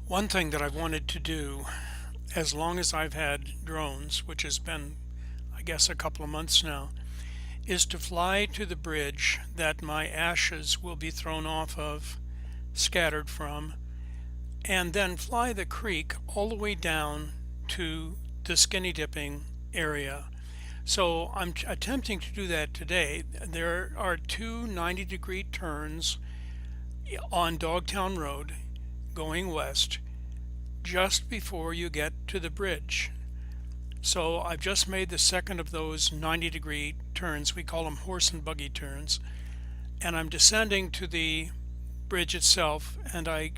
One thing that I've wanted to do as long as I've had drones, which has been, I guess, a couple of months now, is to fly to the bridge that my ashes will be thrown off of, scattered from, and then fly the creek all the way down to the skinny dipping area. So I'm attempting to do that today. There are two 90-degree turns on Dogtown Road going west just before you get to the bridge. So I've just made the second of those 90-degree turns. We call them horse and buggy turns. And I'm descending to the bridge itself, and I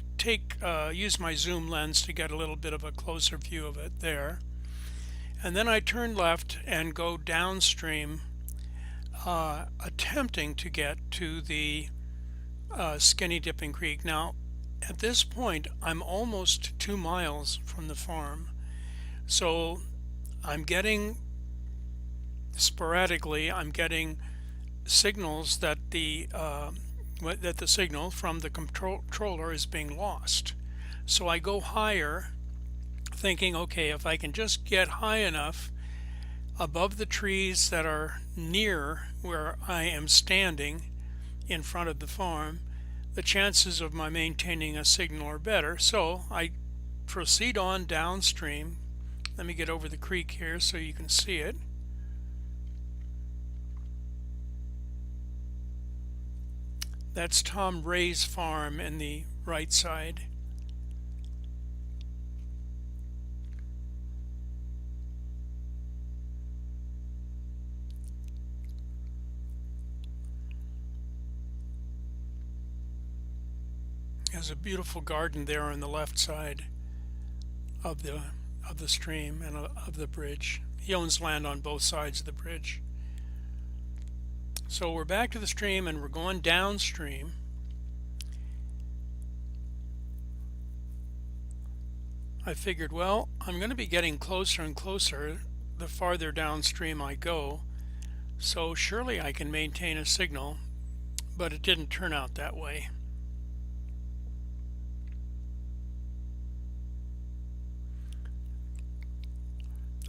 use my zoom lens to get a little bit of a closer view of it there. And then I turn left and go downstream, attempting to get to the Skinny Dipping Creek. Now, at this point, I'm almost 2 miles from the farm, so I'm getting sporadically. I'm getting signals that the signal from the controller is being lost. So I go higher, thinking, okay, if I can just get high enough above the trees that are near where I am standing in front of the farm, the chances of my maintaining a signal are better. So I proceed on downstream. Let me get over the creek here so you can see it. That's Tom Ray's farm in the right side. There's a beautiful garden there on the left side of the stream and of the bridge. He owns land on both sides of the bridge. So we're back to the stream and we're going downstream. I figured, well, I'm going to be getting closer and closer the farther downstream I go, so surely I can maintain a signal, but it didn't turn out that way.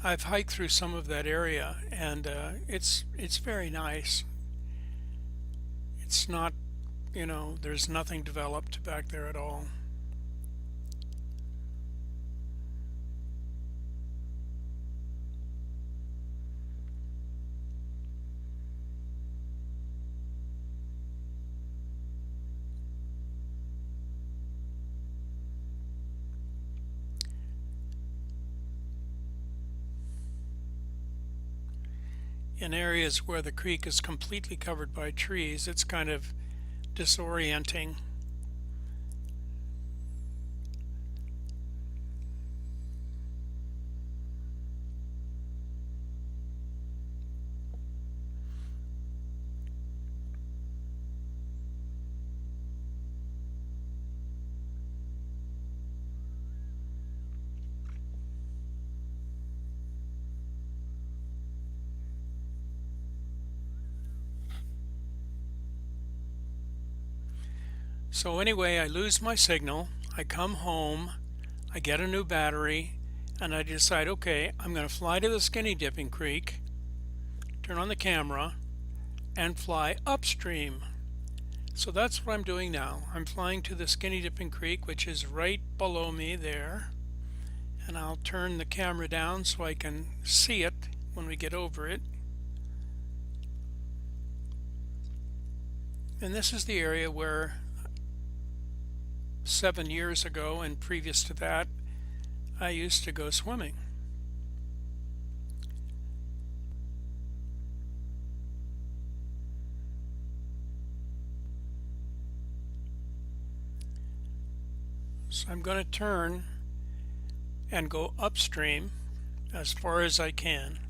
I've hiked through some of that area, and it's very nice. It's not, there's nothing developed back there at all. In areas where the creek is completely covered by trees, it's kind of disorienting. So anyway, I lose my signal, I come home, I get a new battery, and I decide, okay, I'm going to fly to the Skinny Dipping Creek, turn on the camera, and fly upstream. So that's what I'm doing now. I'm flying to the Skinny Dipping Creek, which is right below me there, and I'll turn the camera down so I can see it when we get over it. And this is the area where 7 years ago and previous to that I used to go swimming. So I'm going to turn and go upstream as far as I can.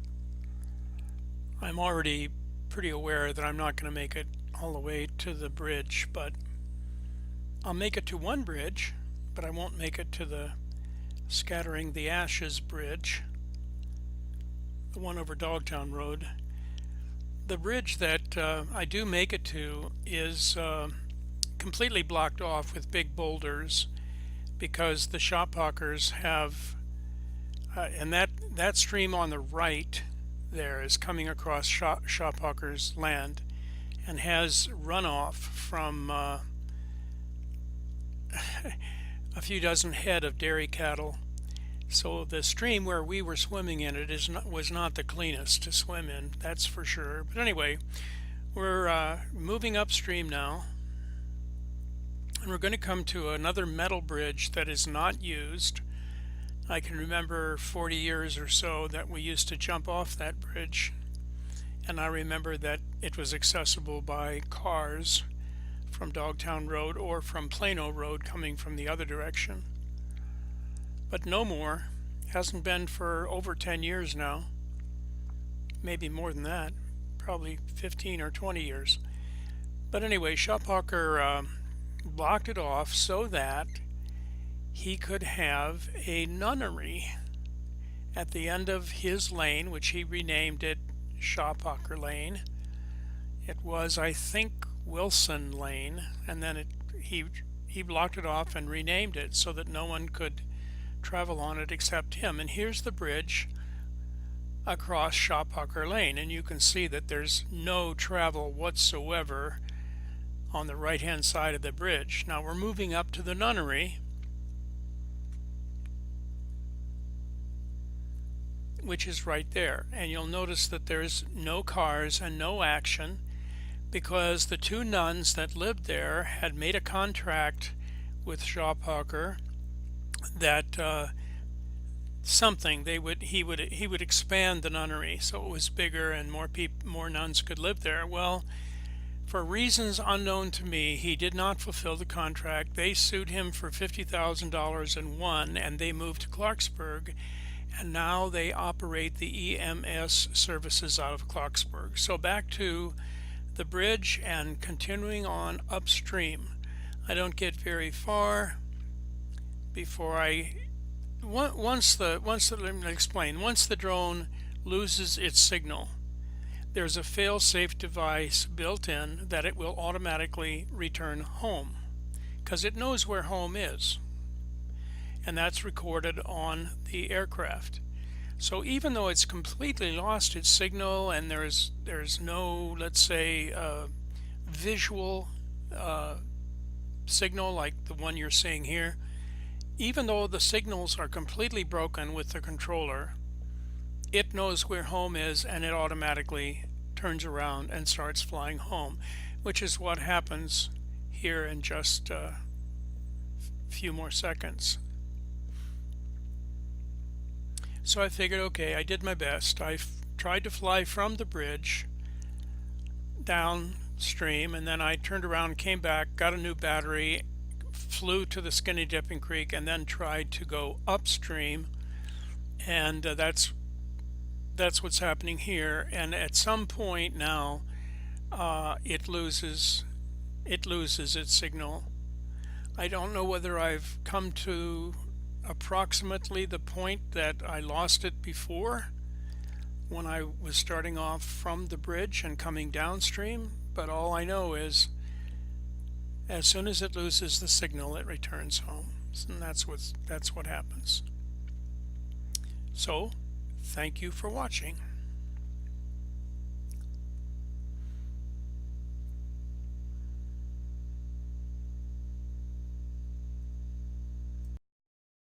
I'm already pretty aware that I'm not going to make it all the way to the bridge, but I'll make it to one bridge, but I won't make it to the Scattering the Ashes bridge, the one over Dogtown Road. The bridge that I do make it to is completely blocked off with big boulders, because the shophawkers have, and that stream on the right there is coming across shophawkers' land and has runoff from a few dozen head of dairy cattle. So the stream where we were swimming in it was not the cleanest to swim in, that's for sure. But anyway, we're moving upstream now, and we're going to come to another metal bridge that is not used. I can remember 40 years or so that we used to jump off that bridge, and I remember that it was accessible by cars from Dogtown Road or from Plano Road coming from the other direction. But no more. Hasn't been for over 10 years now. Maybe more than that. Probably 15 or 20 years. But anyway, Shophawker blocked it off so that he could have a nunnery at the end of his lane, which he renamed it Shophawker Lane. It was, I think, Wilson Lane, and then he blocked it off and renamed it so that no one could travel on it except him. And here's the bridge across Shophawker Lane, and you can see that there's no travel whatsoever on the right hand side of the bridge. Now we're moving up to the nunnery, which is right there, and you'll notice that there's no cars and no action because the two nuns that lived there had made a contract with Shophawker that he would expand the nunnery so it was bigger and more nuns could live there. Well, for reasons unknown to me, he did not fulfill the contract. They sued him for $50,000 and won, and they moved to Clarksburg, and now they operate the EMS services out of Clarksburg. So back to the bridge and continuing on upstream. I don't get very far before once let me explain. Once the drone loses its signal, there's a fail-safe device built in that it will automatically return home because it knows where home is, and that's recorded on the aircraft. So even though it's completely lost its signal and there's no, let's say, visual signal like the one you're seeing here, even though the signals are completely broken with the controller, it knows where home is and it automatically turns around and starts flying home, which is what happens here in just a few more seconds. So I figured, okay, I did my best. I tried to fly from the bridge downstream, and then I turned around, came back, got a new battery, flew to the Skinny Dipping Creek, and then tried to go upstream, and that's what's happening here. And at some point now, it loses its signal. I don't know whether I've come to approximately the point that I lost it before when I was starting off from the bridge and coming downstream, but all I know is as soon as it loses the signal, it returns home, and that's what happens. So thank you for watching.